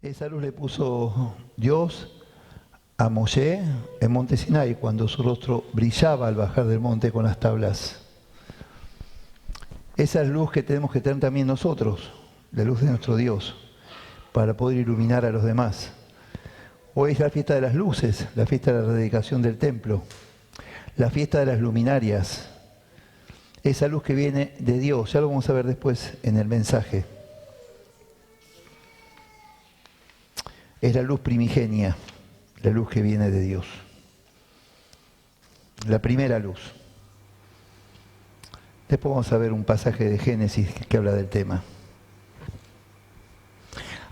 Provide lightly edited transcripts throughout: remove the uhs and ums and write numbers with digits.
Esa luz le puso Dios a Moshe en Monte Sinai, cuando su rostro brillaba al bajar del monte con las tablas. Esa es luz que tenemos que tener también nosotros, la luz de nuestro Dios, para poder iluminar a los demás. Hoy es la fiesta de las luces, la fiesta de la dedicación del templo, la fiesta de las luminarias. Esa luz que viene de Dios, ya lo vamos a ver después en el mensaje. Es la luz primigenia, la luz que viene de Dios. La primera luz. Después vamos a ver un pasaje de Génesis que habla del tema.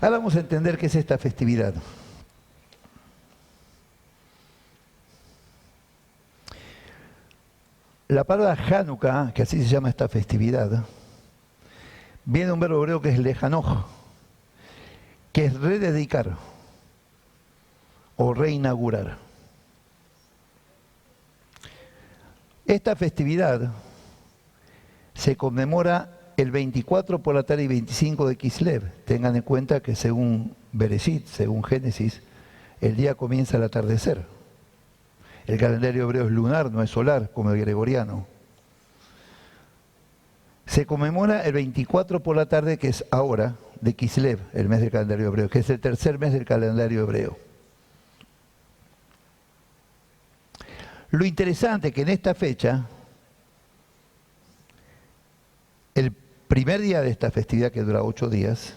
Ahora vamos a entender qué es esta festividad. La palabra Hanukkah, que así se llama esta festividad, viene de un verbo hebreo que es lejanoj, que es rededicar o reinaugurar. Esta festividad se conmemora el 24 por la tarde y 25 de Kislev. Tengan en cuenta que según Bereshit, según Génesis, el día comienza al atardecer. El calendario hebreo es lunar, no es solar, como el gregoriano. Se conmemora el 24 por la tarde, que es ahora, de Kislev, el mes del calendario hebreo, que es el tercer mes del calendario hebreo. Lo interesante es que en esta fecha, el primer día de esta festividad, que dura 8 días,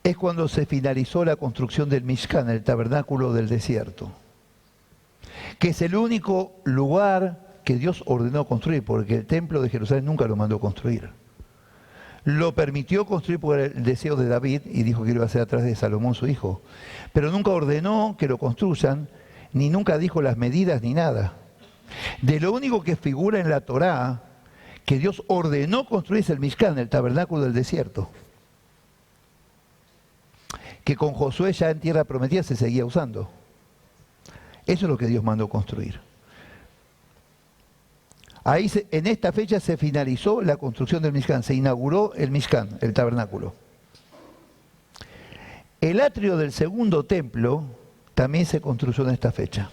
es cuando se finalizó la construcción del Mishkan, el tabernáculo del desierto, que es el único lugar que Dios ordenó construir, porque el templo de Jerusalén nunca lo mandó construir. Lo permitió construir por el deseo de David y dijo que lo iba a hacer atrás de Salomón, su hijo. Pero nunca ordenó que lo construyan, ni nunca dijo las medidas ni nada. De lo único que figura en la Torá que Dios ordenó construir es el Mishkan, el tabernáculo del desierto, que con Josué ya en tierra prometida se seguía usando. Eso es lo que Dios mandó construir. Ahí en esta fecha se finalizó la construcción del Mishkan, se inauguró el Mishkan, el tabernáculo. El atrio del segundo templo también se construyó en esta fecha.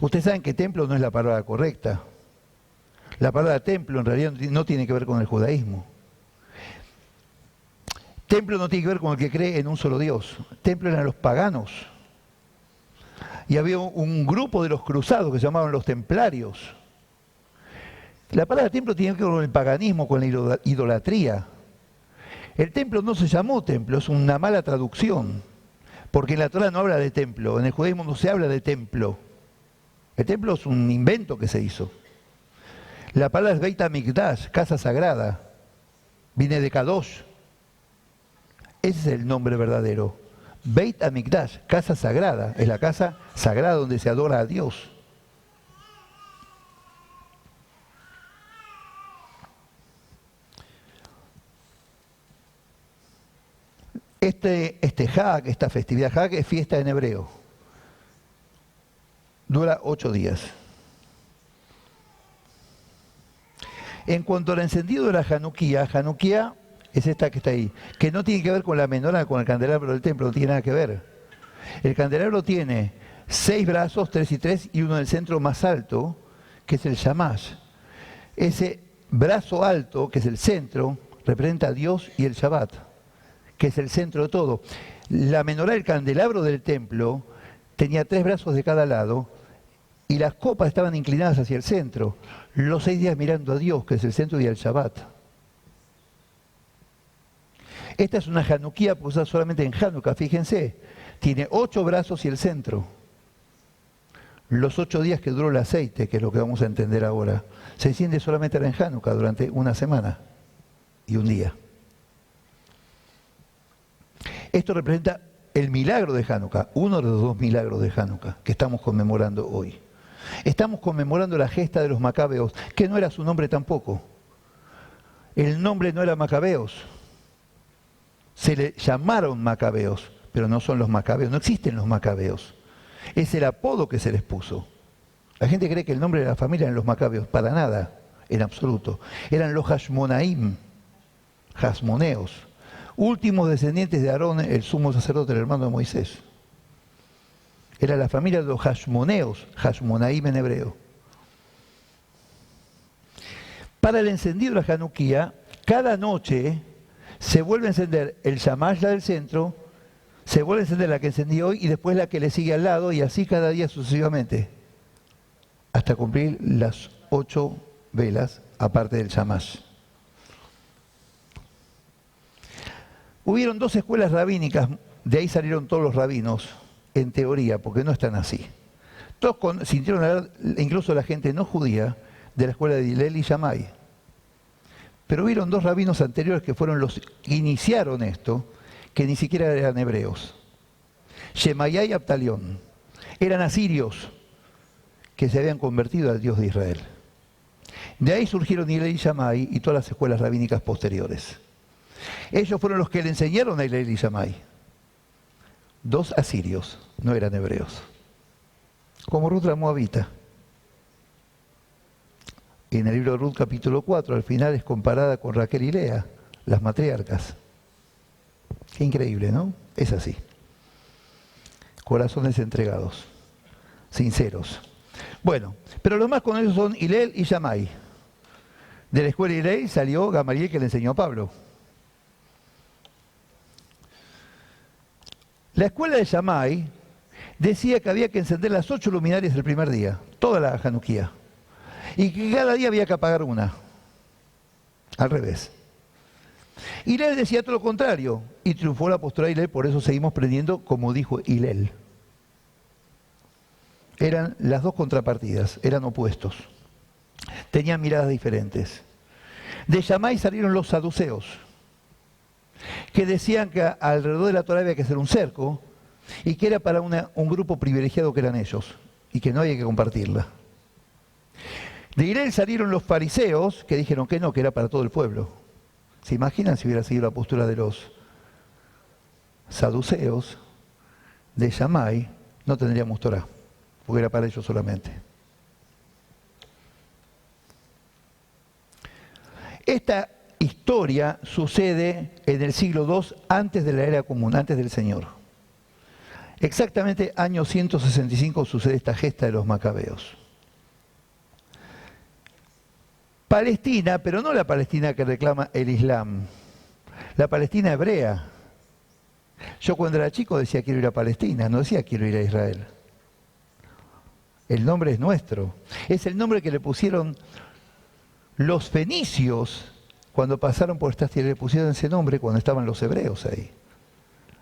Ustedes saben que templo no es la palabra correcta. La palabra templo en realidad no tiene que ver con el judaísmo. Templo no tiene que ver con el que cree en un solo Dios. Templo eran los paganos. Y había un grupo de los cruzados que se llamaban los templarios. La palabra templo tiene que ver con el paganismo, con la idolatría. El templo no se llamó templo, es una mala traducción. Porque en la Torá no habla de templo, en el judaísmo no se habla de templo. El templo es un invento que se hizo. La palabra es Beit HaMikdash, casa sagrada. Viene de Kadosh. Ese es el nombre verdadero. Beit HaMikdash, casa sagrada. Es la casa sagrada donde se adora a Dios. Este Hag, esta festividad Hag, es fiesta en hebreo. Dura 8 días. En cuanto al encendido de la Hanukkah, Hanukkah es esta que está ahí, que no tiene que ver con la menorá, con el candelabro del templo, no tiene nada que ver. El candelabro tiene 6 brazos, 3 y 3, y uno en el centro más alto, que es el Shamash. Ese brazo alto, que es el centro, representa a Dios y el Shabbat, que es el centro de todo. La menorá, el candelabro del templo, tenía 3 brazos de cada lado, y las copas estaban inclinadas hacia el centro. Los 6 días mirando a Dios, que es el centro, y al Shabbat. Esta es una Hanukkah usada solamente en Hanukkah, fíjense. Tiene 8 brazos y el centro. Los 8 días que duró el aceite, que es lo que vamos a entender ahora, se enciende solamente en Hanukkah durante una semana y un día. Esto representa el milagro de Hanukkah, uno de los 2 milagros de Hanukkah que estamos conmemorando hoy. Estamos conmemorando la gesta de los macabeos, que no era su nombre tampoco. El nombre no era Macabeos. Se le llamaron macabeos, pero no son los macabeos, no existen los macabeos. Es el apodo que se les puso. La gente cree que el nombre de la familia eran los macabeos, para nada, en absoluto. Eran los Hashmonaim, Hasmoneos, últimos descendientes de Aarón, el sumo sacerdote, el hermano de Moisés. Era la familia de los Hashmoneos, Hashmonaim en hebreo. Para el encendido de la Januquía, cada noche se vuelve a encender el shamash, la del centro, se vuelve a encender la que encendí hoy y después la que le sigue al lado y así cada día sucesivamente, hasta cumplir las 8 velas aparte del shamash. Hubieron 2 escuelas rabínicas, de ahí salieron todos los rabinos, en teoría, porque no están así. Todos sintieron hablar, incluso la gente no judía, de la escuela de Hillel y Shammai. Pero hubieron 2 rabinos anteriores que fueron los que iniciaron esto, que ni siquiera eran hebreos. Shemaiah y Abtalión. Eran asirios que se habían convertido al Dios de Israel. De ahí surgieron Hillel y Shammai y todas las escuelas rabínicas posteriores. Ellos fueron los que le enseñaron a Hillel y Shammai. 2 asirios, no eran hebreos. Como Ruth la Moabita. En el libro de Ruth capítulo 4, al final es comparada con Raquel y Lea, las matriarcas. Qué increíble, ¿no? Es así. Corazones entregados, sinceros. Bueno, pero los más conocidos son Hillel y Shammai. De la escuela de Hillel salió Gamaliel, que le enseñó a Pablo. La escuela de Shammai decía que había que encender las 8 luminarias el primer día, toda la Januquía, y que cada día había que apagar una. Al revés. Hillel decía todo lo contrario, y triunfó la postura de Hillel, por eso seguimos prendiendo como dijo Hillel. Eran las 2 contrapartidas, eran opuestos. Tenían miradas diferentes. De Shammai salieron los saduceos, que decían que alrededor de la Torá había que hacer un cerco y que era para un grupo privilegiado que eran ellos y que no había que compartirla. De Hillel salieron los fariseos que dijeron que no, que era para todo el pueblo. ¿Se imaginan si hubiera seguido la postura de los saduceos? De Shammai no tendríamos Torá, porque era para ellos solamente. Esta historia sucede en el siglo II antes de la era común, antes del Señor. Exactamente año 165 sucede esta gesta de los macabeos. Palestina, pero no la Palestina que reclama el Islam, la Palestina hebrea. Yo cuando era chico decía quiero ir a Palestina, no decía quiero ir a Israel. El nombre es nuestro. Es el nombre que le pusieron los fenicios cuando pasaron por estas tierras, le pusieron ese nombre cuando estaban los hebreos ahí.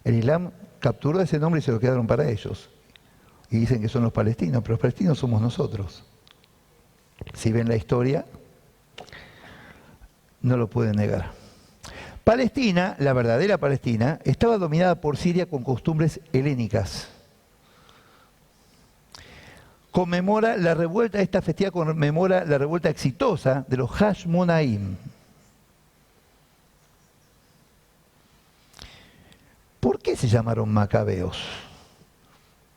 El Islam capturó ese nombre y se lo quedaron para ellos. Y dicen que son los palestinos, pero los palestinos somos nosotros. Si ven la historia, no lo pueden negar. Palestina, la verdadera Palestina, estaba dominada por Siria con costumbres helénicas. Conmemora la revuelta, esta festividad conmemora la revuelta exitosa de los Hashmonaim. ¿Por qué se llamaron macabeos?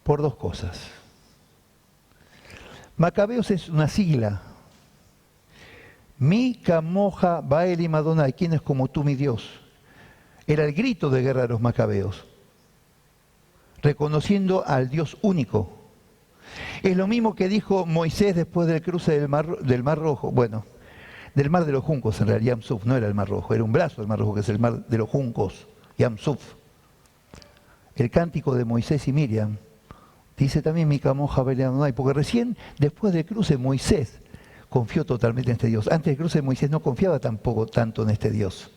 Por 2 cosas. Macabeos es una sigla. Mi Kamoja Baelim Adonai, ¿quién es como tú, mi Dios? Era el grito de guerra de los macabeos, reconociendo al Dios único. Es lo mismo que dijo Moisés después del cruce del Mar Rojo, bueno, del Mar de los Juncos en realidad, Yam Suf, no era el Mar Rojo, era un brazo del Mar Rojo que es el Mar de los Juncos, Yam Suf. El cántico de Moisés y Miriam dice también Mi Kamoja Baelim Adonai, porque recién después del cruce Moisés confió totalmente en este Dios. Antes del cruce Moisés no confiaba tampoco tanto en este Dios.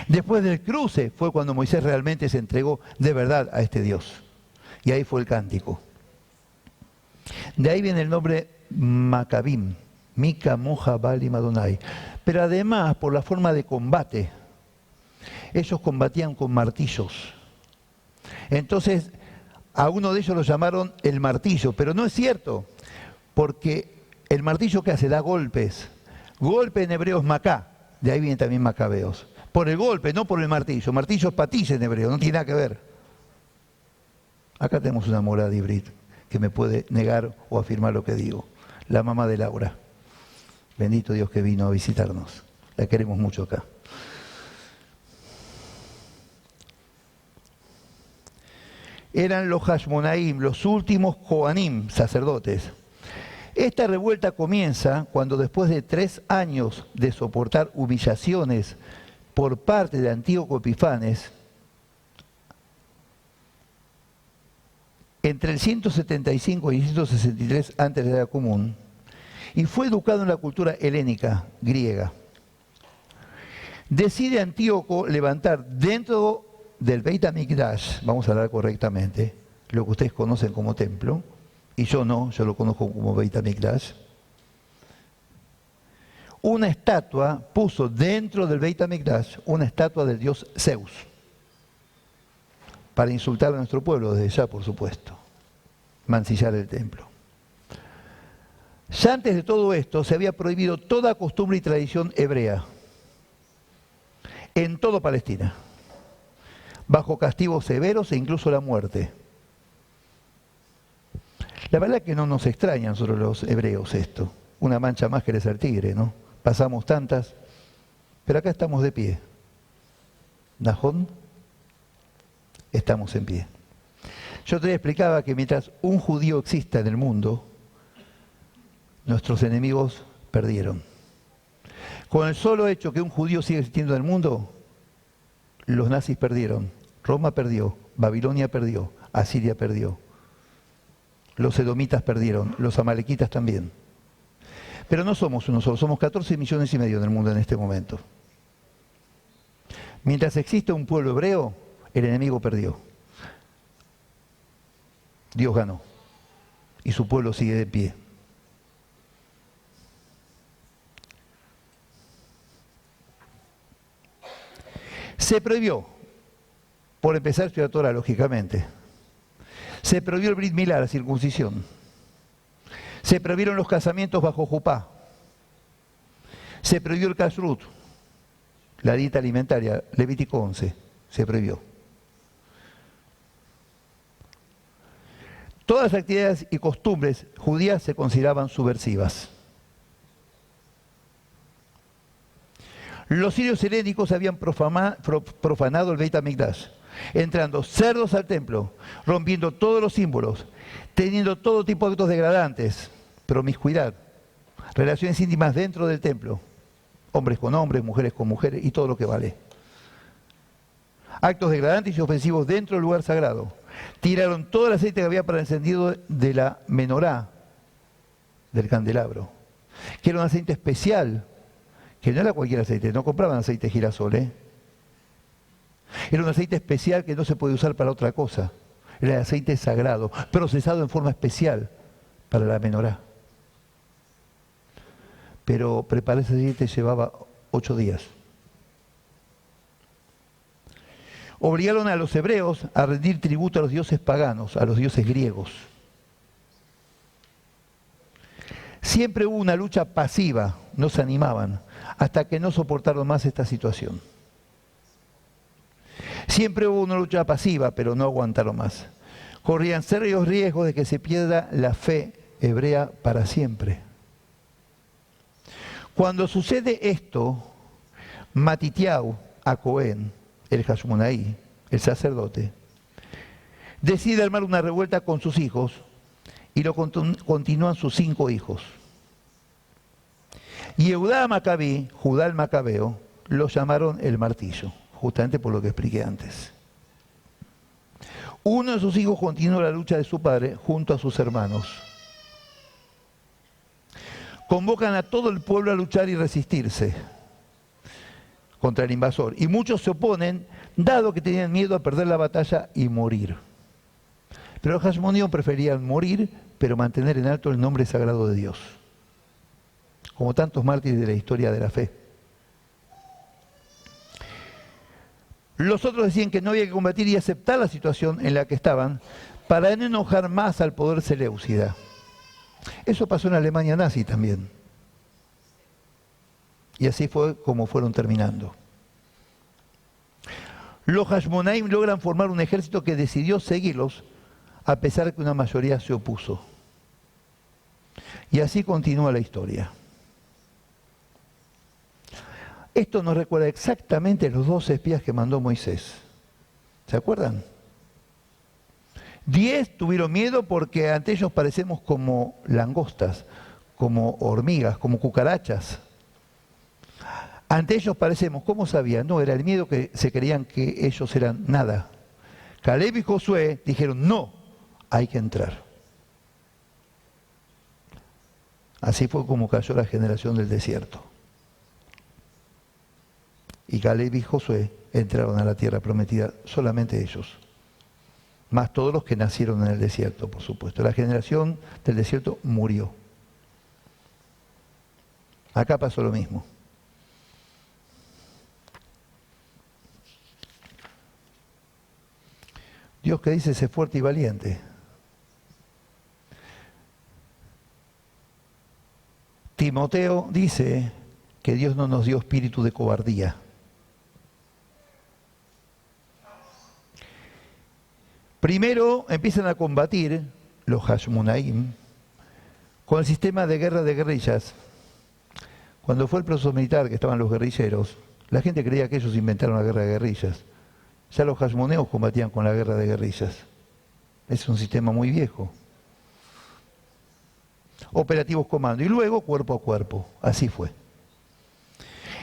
Después del cruce fue cuando Moisés realmente se entregó de verdad a este Dios. Y ahí fue el cántico. De ahí viene el nombre Macabim, Mi Kamoja Baelim Adonai. Pero además, por la forma de combate, ellos combatían con martillos. Entonces, a uno de ellos lo llamaron el martillo, pero no es cierto, porque el martillo que hace da golpes. Golpe en hebreo es macá, de ahí viene también macabeos. Por el golpe, no por el martillo. Martillo es patilla en hebreo, no tiene nada que ver. Acá tenemos una morada híbrida que me puede negar o afirmar lo que digo. La mamá de Laura. Bendito Dios que vino a visitarnos. La queremos mucho acá. eran los Hashmonaim, los últimos Kohanim, sacerdotes. Esta revuelta comienza cuando después de 3 años de soportar humillaciones por parte de Antíoco Epifanes, entre el 175 y 163 antes de la Era Común, y fue educado en la cultura helénica, griega. Decide Antíoco levantar dentro del Beit HaMikdash, vamos a hablar correctamente, lo que ustedes conocen como templo, y yo no, yo lo conozco como Beit HaMikdash, una estatua, puso dentro del Beit HaMikdash una estatua del dios Zeus, para insultar a nuestro pueblo desde ya, por supuesto, mancillar el templo. Ya antes de todo esto se había prohibido toda costumbre y tradición hebrea en toda Palestina, bajo castigos severos e incluso la muerte. La verdad es que no nos extraña a nosotros los hebreos esto, una mancha más que ser tigre, ¿no? Pasamos tantas, pero acá estamos de pie. Najón, estamos en pie. Yo te explicaba que mientras un judío exista en el mundo, nuestros enemigos perdieron. Con el solo hecho que un judío siga existiendo en el mundo, los nazis perdieron. Roma perdió, Babilonia perdió, Asiria perdió. Los edomitas perdieron, los amalequitas también. Pero no somos uno solo, somos 14 millones y medio en el mundo en este momento. Mientras existe un pueblo hebreo, el enemigo perdió. Dios ganó y su pueblo sigue de pie. Se prohibió, por empezar, estudiar Torah, lógicamente. Se prohibió el Brit Milá, la circuncisión. Se prohibieron los casamientos bajo jupá. Se prohibió el kashrut, la dieta alimentaria, Levítico 11, se prohibió. Todas las actividades y costumbres judías se consideraban subversivas. Los sirios helénicos habían profanado el Beit HaMikdash, entrando cerdos al templo, rompiendo todos los símbolos, teniendo todo tipo de actos degradantes, promiscuidad, relaciones íntimas dentro del templo, hombres con hombres, mujeres con mujeres y todo lo que vale. Actos degradantes y ofensivos dentro del lugar sagrado. Tiraron todo el aceite que había para el encendido de la menorá, del candelabro, que era un aceite especial, que no era cualquier aceite, no compraban aceite de girasol, Era un aceite especial que no se puede usar para otra cosa. Era el aceite sagrado, procesado en forma especial para la menorá. Pero preparar ese aceite llevaba 8 días. Obligaron a los hebreos a rendir tributo a los dioses paganos, a los dioses griegos. Siempre hubo una lucha pasiva, no se animaban, hasta que no soportaron más esta situación. Siempre hubo una lucha pasiva, pero no aguantaron más. Corrían serios riesgos de que se pierda la fe hebrea para siempre. Cuando sucede esto, Matitiau a Cohen, el Hashmonaí, el sacerdote, decide armar una revuelta con sus hijos y lo continúan sus 5 hijos. Y Judá Macabí, Judá el Macabeo, lo llamaron el martillo, justamente por lo que expliqué antes. Uno de sus hijos continuó la lucha de su padre junto a sus hermanos. Convocan a todo el pueblo a luchar y resistirse contra el invasor. Y muchos se oponen, dado que tenían miedo a perder la batalla y morir. Pero los Hashmoníos preferían morir, pero mantener en alto el nombre sagrado de Dios. Como tantos mártires de la historia de la fe. Los otros decían que no había que combatir y aceptar la situación en la que estaban para no enojar más al poder seleucida. Eso pasó en Alemania nazi también. Y así fue como fueron terminando. Los Hashmonaim logran formar un ejército que decidió seguirlos a pesar de que una mayoría se opuso. Y así continúa la historia. Esto nos recuerda exactamente los 12 espías que mandó Moisés. ¿Se acuerdan? 10 tuvieron miedo porque ante ellos parecemos como langostas, como hormigas, como cucarachas. Ante ellos parecemos, ¿cómo sabían? No, era el miedo que se creían que ellos eran nada. Caleb y Josué dijeron, no, hay que entrar. Así fue como cayó la generación del desierto. Y Caleb y Josué entraron a la tierra prometida, solamente ellos. Más todos los que nacieron en el desierto, por supuesto. La generación del desierto murió. Acá pasó lo mismo. Dios que dice, sé fuerte y valiente. Timoteo dice que Dios no nos dio espíritu de cobardía. Primero empiezan a combatir los Hashmonaim con el sistema de guerra de guerrillas. Cuando fue el proceso militar que estaban los guerrilleros, la gente creía que ellos inventaron la guerra de guerrillas. Ya los hashmoneos combatían con la guerra de guerrillas. Es un sistema muy viejo. Operativos comando. Y luego cuerpo a cuerpo. Así fue.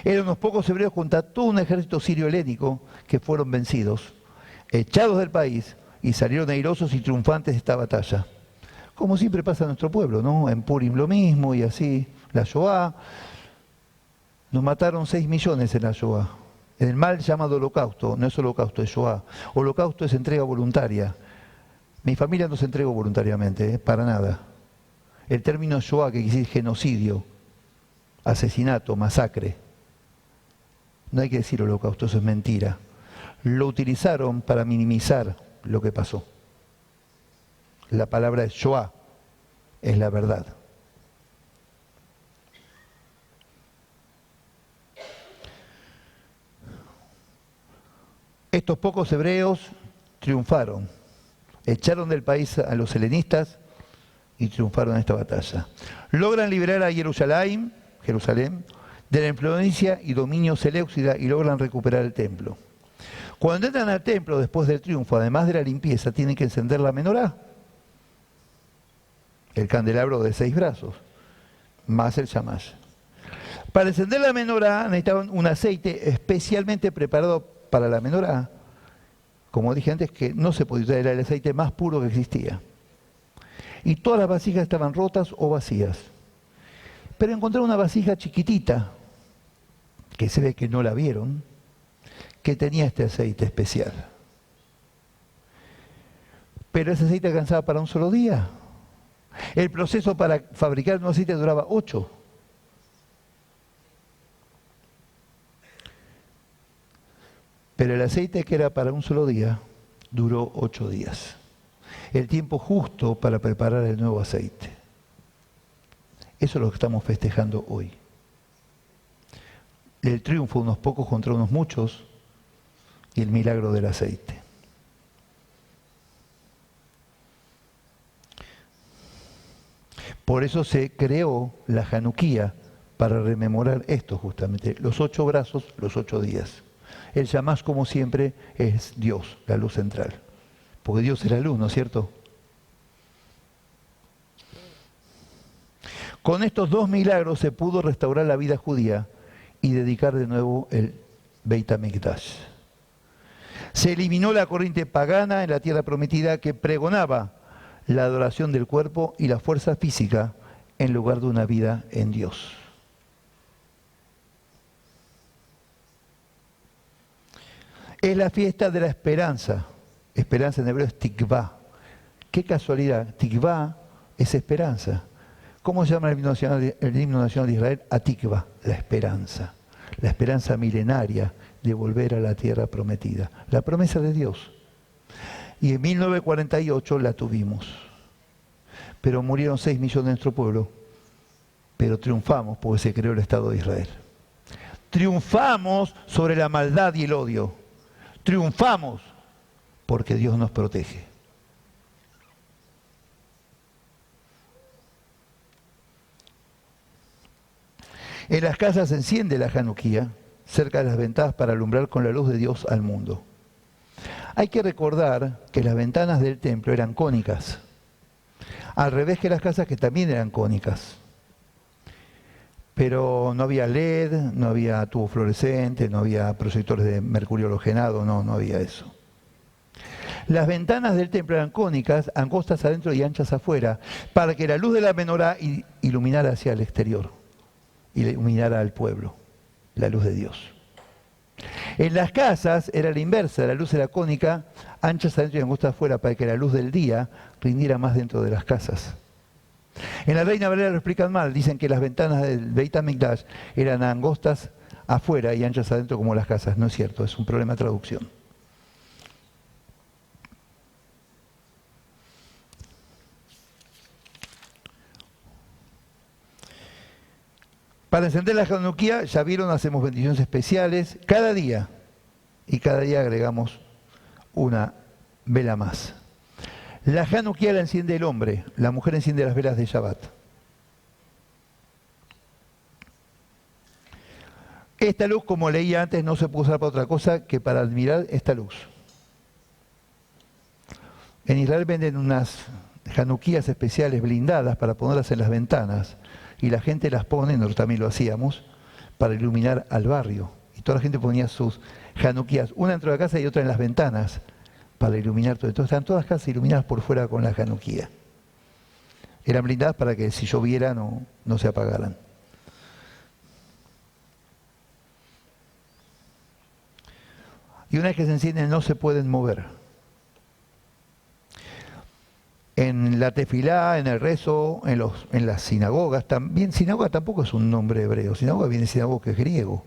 Eran unos pocos hebreos contra todo un ejército sirio-helénico que fueron vencidos, echados del país y salieron airosos y triunfantes de esta batalla. Como siempre pasa en nuestro pueblo, ¿no? En Purim lo mismo y así. La Shoah. Nos mataron 6 millones en la Shoah. En el mal llamado holocausto, no es holocausto, es Shoah. Holocausto es entrega voluntaria. Mi familia no se entregó voluntariamente, para nada. El término Shoah, que quiere decir genocidio, asesinato, masacre. No hay que decir holocausto, eso es mentira. Lo utilizaron para minimizar lo que pasó. La palabra es Shoah, es la verdad. Estos pocos hebreos triunfaron, echaron del país a los helenistas y triunfaron en esta batalla. Logran liberar a Jerusalén, de la influencia y dominio seleucida y logran recuperar el templo. Cuando entran al templo después del triunfo, además de la limpieza, tienen que encender la menorá, el candelabro de 6 brazos, más el shamash. Para encender la menorá necesitaban un aceite especialmente preparado para la menorá, como dije antes, que no se podía usar, era el aceite más puro que existía. Y todas las vasijas estaban rotas o vacías. Pero encontraron una vasija chiquitita, que se ve que no la vieron, que tenía este aceite especial. Pero ese aceite alcanzaba para un solo día. El proceso para fabricar un aceite duraba 8. Pero el aceite que era para un solo día, duró 8 días. El tiempo justo para preparar el nuevo aceite. Eso es lo que estamos festejando hoy. El triunfo de unos pocos contra unos muchos y el milagro del aceite. Por eso se creó la Januquía, para rememorar esto justamente, los 8 brazos, los 8 días. El Shamash, como siempre, es Dios, la luz central. Porque Dios es la luz, ¿no es cierto? Con estos 2 milagros se pudo restaurar la vida judía y dedicar de nuevo el Beit HaMikdash. Se eliminó la corriente pagana en la tierra prometida que pregonaba la adoración del cuerpo y la fuerza física en lugar de una vida en Dios. Es la fiesta de la esperanza. Esperanza en hebreo es tikvá. Qué casualidad, tikvá es esperanza. ¿Cómo se llama el himno nacional de Israel? Atikvá, la esperanza milenaria de volver a la tierra prometida. La promesa de Dios. Y en 1948 la tuvimos. Pero murieron 6 millones de nuestro pueblo. Pero triunfamos porque se creó el Estado de Israel. Triunfamos sobre la maldad y el odio. Triunfamos porque Dios nos protege. En las casas se enciende la Januquía, cerca de las ventanas para alumbrar con la luz de Dios al mundo. Hay que recordar que las ventanas del templo eran cónicas, al revés que las casas que también eran cónicas. Pero no había LED, no había tubo fluorescente, no había proyectores de mercurio halogenado, no había eso. Las ventanas del templo eran cónicas, angostas adentro y anchas afuera, para que la luz de la menorá iluminara hacia el exterior, iluminara al pueblo, la luz de Dios. En las casas era la inversa, la luz era cónica, anchas adentro y angostas afuera, para que la luz del día rindiera más dentro de las casas. En la Reina Valera lo explican mal, dicen que las ventanas del Beit HaMikdash eran angostas afuera y anchas adentro como las casas. No es cierto, es un problema de traducción. Para encender la Januquía, ya vieron, hacemos bendiciones especiales cada día. Y cada día agregamos una vela más. La Januquía la enciende el hombre, la mujer enciende las velas de Shabbat. Esta luz, como leía antes, no se puede usar para otra cosa que para admirar esta luz. En Israel venden unas Januquías especiales blindadas para ponerlas en las ventanas. Y la gente las pone, nosotros también lo hacíamos, para iluminar al barrio. Y toda la gente ponía sus Januquías, una dentro de la casa y otra en las ventanas, para iluminar todo. Entonces están todas las casas iluminadas por fuera con la Januquía. Eran blindadas para que si lloviera no se apagaran. Y una vez que se encienden no se pueden mover. En la tefilá, en el rezo, en las sinagogas, también sinagoga tampoco es un nombre hebreo, sinagoga viene de sinagoga, que es griego.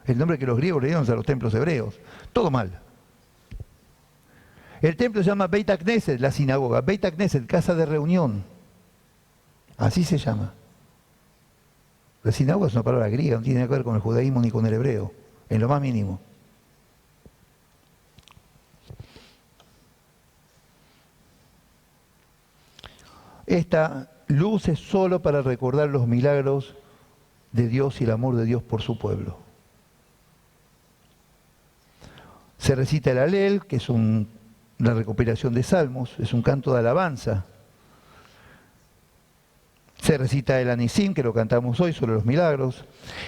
El nombre que los griegos le dieron a los templos hebreos. Todo mal. El templo se llama Beit HaKnesset, la sinagoga. Beit HaKnesset, casa de reunión. Así se llama. La sinagoga es una palabra griega, no tiene nada que ver con el judaísmo ni con el hebreo, en lo más mínimo. Esta luz es solo para recordar los milagros de Dios y el amor de Dios por su pueblo. Se recita el Alel, que es una recopilación de salmos, es un canto de alabanza. Se recita el Anisim, que lo cantamos hoy, sobre los milagros.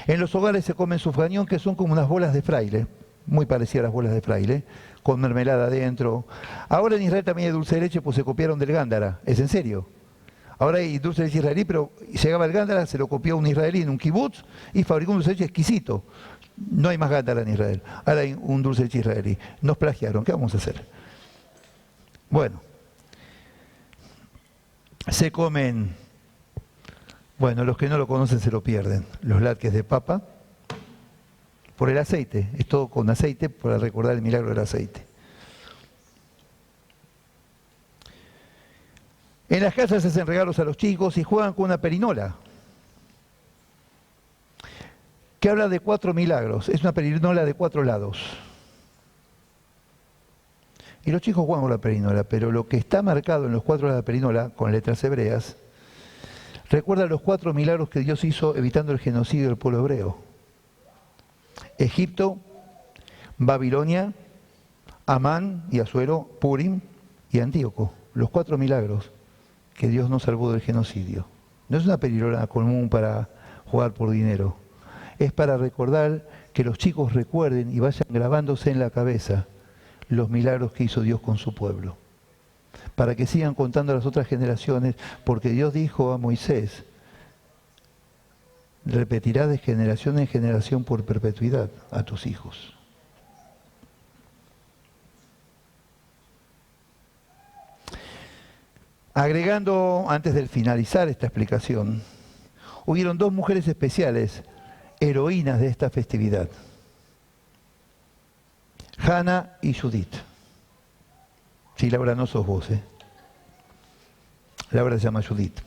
En los hogares se come sufganión, que son como unas bolas de fraile, muy parecidas a las bolas de fraile, con mermelada adentro. Ahora en Israel también hay dulce de leche, pues se copiaron del gándara, ¿es en serio? Ahora hay dulce de leche israelí, pero llegaba el gándara, se lo copió un israelí en un kibutz y fabricó un dulce de leche exquisito. No hay más gándara en Israel. Ahora hay un dulce de leche israelí. Nos plagiaron. ¿Qué vamos a hacer? Bueno. Se comen, bueno, los que no lo conocen se lo pierden. Los latkes de papa, por el aceite. Es todo con aceite para recordar el milagro del aceite. En las casas se hacen regalos a los chicos y juegan con una perinola, que habla de 4 milagros. Es una perinola de 4 lados. Y los chicos juegan con la perinola, pero lo que está marcado en los 4 lados de la perinola, con letras hebreas, recuerda los 4 milagros que Dios hizo evitando el genocidio del pueblo hebreo. Egipto, Babilonia, Amán y Asuero, Purim y Antíoco. Los 4 milagros que Dios nos salvó del genocidio. No es una perinola común para jugar por dinero. Es para recordar que los chicos recuerden y vayan grabándose en la cabeza los milagros que hizo Dios con su pueblo. Para que sigan contando a las otras generaciones, porque Dios dijo a Moisés, repetirás de generación en generación por perpetuidad a tus hijos. Agregando, antes de finalizar esta explicación, hubieron 2 mujeres especiales, heroínas de esta festividad. Hannah y Judith. Sí, Laura, no sos vos, ¿eh? Laura se llama Judith.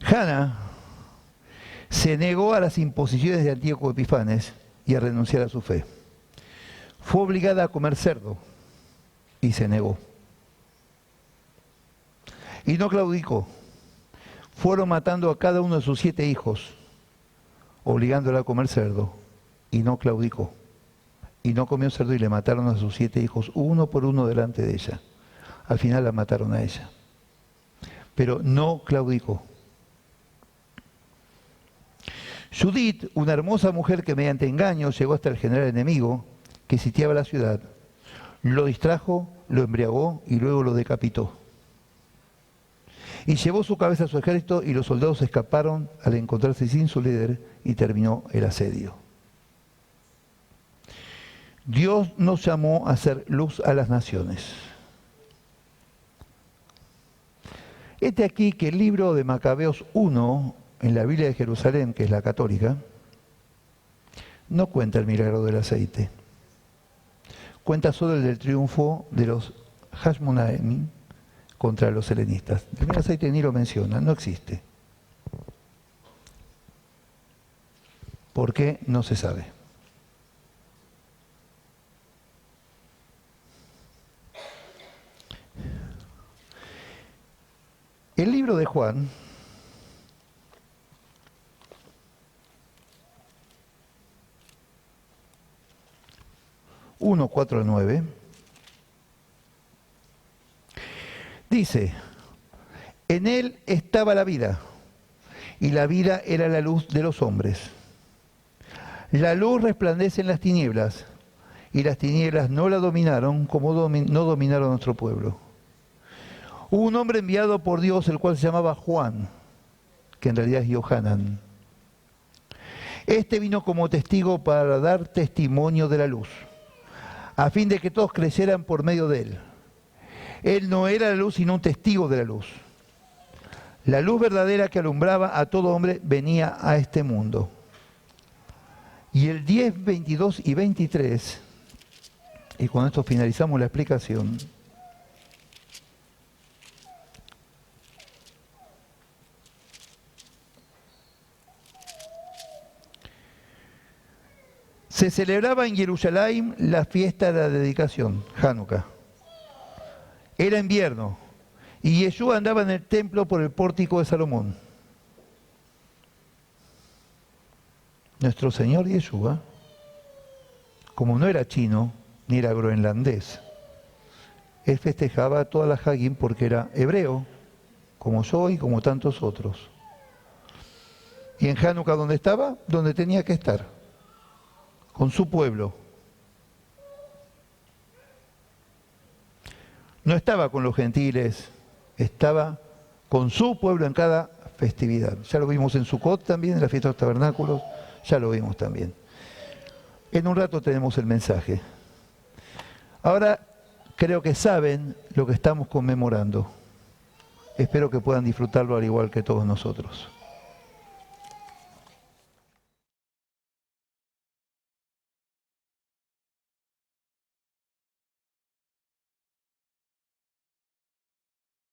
Hannah se negó a las imposiciones de Antíoco Epifanes y a renunciar a su fe. Fue obligada a comer cerdo y se negó. Y no claudicó. Fueron matando a cada uno de sus 7 hijos, obligándola a comer cerdo, y no claudicó. y no comió cerdo y le mataron a sus 7 hijos, uno por uno delante de ella. Al final la mataron a ella. Pero no claudicó. Judith, una hermosa mujer que mediante engaños llegó hasta el general enemigo que sitiaba la ciudad, lo distrajo, lo embriagó y luego lo decapitó. Y llevó su cabeza a su ejército y los soldados escaparon al encontrarse sin su líder y terminó el asedio. Dios nos llamó a hacer luz a las naciones. Este aquí que el libro de Macabeos 1, en la Biblia de Jerusalén, que es la católica, no cuenta el milagro del aceite. Cuenta solo el del triunfo de los Hashmonaim contra los helenistas. El primer aceite ni lo menciona, no existe. ¿Por qué? No se sabe. El libro de Juan, (1, 4-9), dice: en él estaba la vida, y la vida era la luz de los hombres. La luz resplandece en las tinieblas, y las tinieblas no la dominaron como no dominaron nuestro pueblo. Hubo un hombre enviado por Dios, el cual se llamaba Juan, que en realidad es Yohanan. Este vino como testigo para dar testimonio de la luz, a fin de que todos creyeran por medio de él. Él no era la luz, sino un testigo de la luz. La luz verdadera que alumbraba a todo hombre venía a este mundo. Y el 10, 22 y 23, y con esto finalizamos la explicación, se celebraba en Jerusalén la fiesta de la dedicación, Hanukkah. Era invierno, y Yeshua andaba en el templo por el pórtico de Salomón. Nuestro Señor Yeshua, como no era chino, ni era groenlandés, él festejaba toda la Hagim porque era hebreo, como yo y como tantos otros. Y en Hanukkah, ¿dónde estaba? Donde tenía que estar, con su pueblo. No estaba con los gentiles, estaba con su pueblo en cada festividad. Ya lo vimos en Sukkot también, en la fiesta de los tabernáculos, ya lo vimos también. En un rato tenemos el mensaje. Ahora creo que saben lo que estamos conmemorando. Espero que puedan disfrutarlo al igual que todos nosotros.